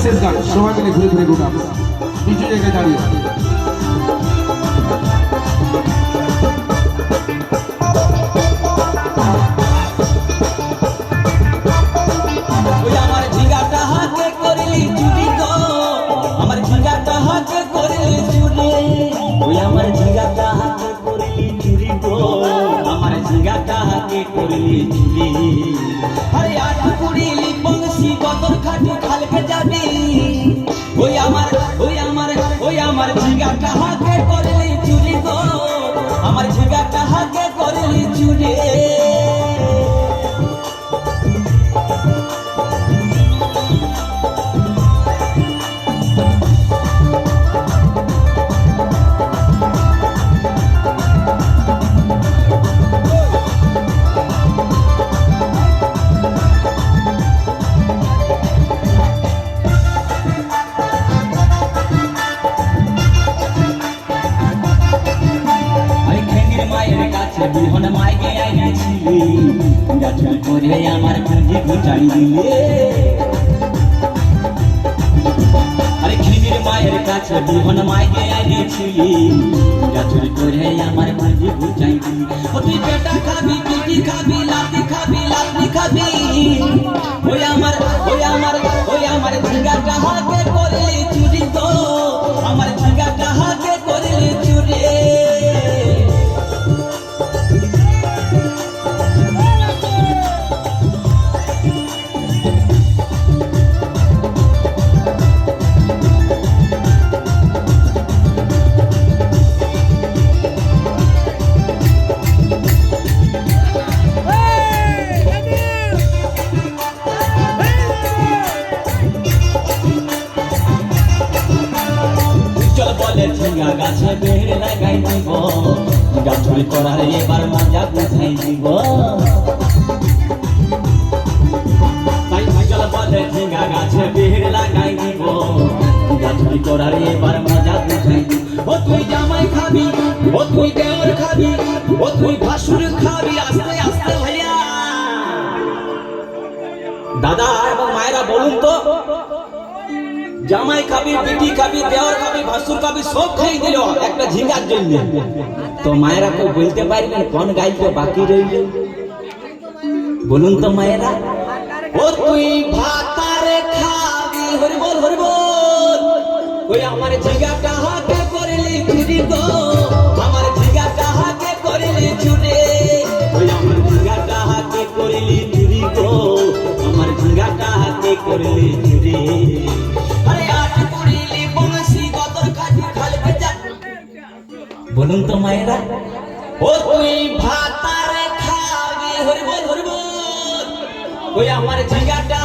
শেষ গান সবাই মিলে ঘুরে ঘুরে ঘুরে আমরা নিচু জায়গায় দাঁড়িয়ে আমার ঝিঙ্গাটা হাতে করলি চুরি গো আমার ঝিঙ্গাটা হাতে করলি চুরি ওই আমার ঝিঙ্গাটা হাতে করলি চুরি গো আমার ঝিঙ্গাটা হাতে করলি চুরি আরে আট কুড়িলি বংশী কতর খাটি খালকে যাবি ওই আমার ঝিঙ্গাটা হাতে করলি চুরি গো আমার ঝিঙ্গাটা হাতে করলি চুরি বিহন মাইকে আইছিলি গাছুল করে আমার ভাঙ্গি গুটাই দিলে আরে খিমির মায়ের কাছে বিহন মাইকে আইছিলি গাছুল করে আমার ভাঙ্গি গুটাই দিলি ও তুই পেটা খাবি পিটি খাবি লাতি খাবি ওই আমার ঝিঙ্গাটা হাতে করলি চুরি তো আমার ঝিঙ্গাটা হাতে করলি চুরি ঝিঙ্গা গাছে বেড়ে লাগাই দিব গাছুল করার এবার মজা বুঝাই দিব তাই চল বলে ঝিঙ্গা গাছে বেড়ে লাগাই দিব গাছুল করার এবার মজা বুঝাই দিব ও তুই জামাই খাবি ও তুই দেওর খাবি ও তুই ভাসুর খাবি আস্তে আস্তে ভাইয়া দাদা এবং মায়েরা বলুন তো জামাই খাবি পিটি খাবি দেওয়ার খাবি ভাসুর খাবি সব খাই দিল একটা ঝিঙ্গার জন্য তো মায়েরা কেউ বলতে পারবেন কোন গাইতে বাকি রইল বলুন তো মায়েরা ও তুই ভাতারে খাবি হরি বল ওই আমার ঝিঙ্গাটা হাতে করলি চুরি গো আমার ঝিঙ্গাটা হাতে করলি চুরি ওই আমার ঝিঙ্গাটা হাতে করলি চুরি গো আমার ঝিঙ্গাটা হাতে করলি চুরি বলুন তো মায়েরা ও তুই ভাতারে খাবি হরি বল ওই আমার ঝিঙ্গাটা